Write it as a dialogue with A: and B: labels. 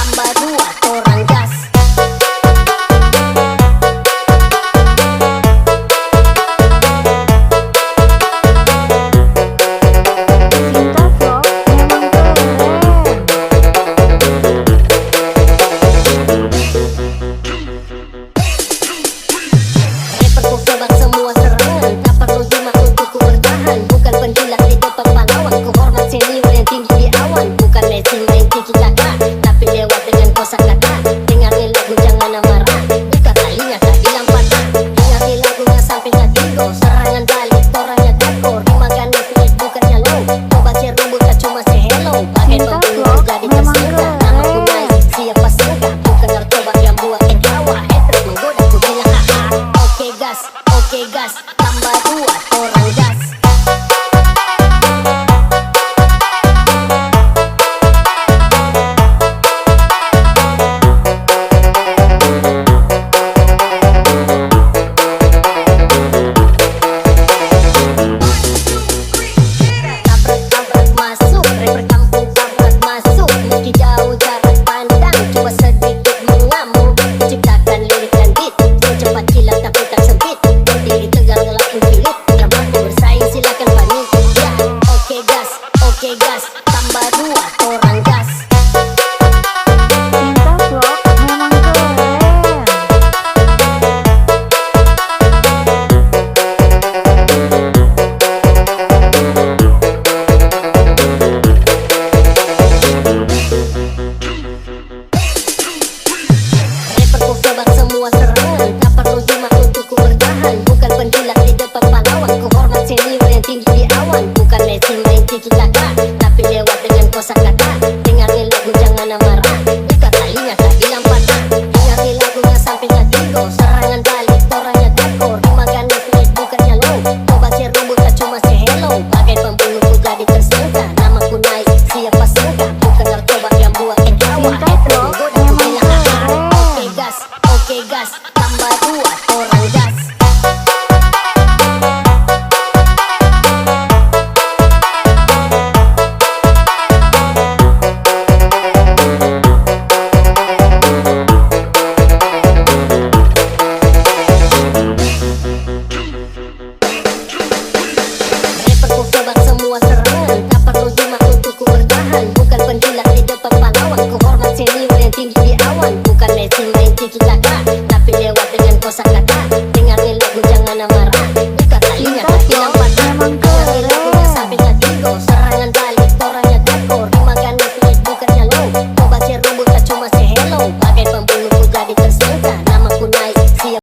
A: tambah dua orang gas. Rapperku sebar semua serangan, tak perlu cuma untuk ku bertahan. Bukan penjilat di depan pahlawan, ku hormat senior yang tinggi di awan. Bukan Messi main tiki taka, tapi lewat dengan kosakata. Dengarin lagu jangan marah, buka talinya tak bilang patah. Dengarin lagunya sampai tak tigo, serangan balik orangnya takor. Dimakan Netflix bukannya low, coba si rumput tak cuma si hello. Pakai pembunuh jadi tersangka, namaku naik siapa sangka. Bukan narkoba yang buat ketawa, haters menggoda ku bilang haha. Oke gas, tambah dua orang gas. Tabrak masuk, rapper kampung tabrak masuk. Meski jauh jarak pandang, coba sedikit mengamuk. Ciptakan lirik dan beat, yang cepat kilat tapi tak sempit. Berdiri tegar ngelakuin pilit, dramaku bersaing silakan panik. Ya, oke gas, tambah dua orang gas.
B: Cinta vlog memang keren.
A: Rapperku sebar semua serangan, tak perlu cuma untuk ku bertahan. Bukan penjilat di depan pahlawan, ku hormat senior yang tinggi di awan. Bukan Messi main tiki taka, tapi lewat dengan kosakata. Dengarin lagu jangan marah, buka talinya tak bilang patah. Dengarin lagunya sampai tak tigo, serangan balik orangnya takor. Dimakan Netflix bukannya low, coba si rumput tak cuma si hello. Pakai pembunuh ku jadi tersangka, namaku naik siapa sangka. Bukan narkoba yang buat ketawa,
B: Cinta
A: haters
B: vlog
A: menggoda ku
B: memang
A: bilang haha.
B: keren.
A: Oke gas, tambah dua orang gas. Rapperku sebar semua serangan, tak perlu cuma untuk ku bertahan. Bukan penjilat di depan pahlawan, ku hormat senior yang tinggi di awan. Bukan Messi main tiki taka, tapi lewat dengan kosakata. Dengarin lagu jangan marah, buka talinya tak bilang patah.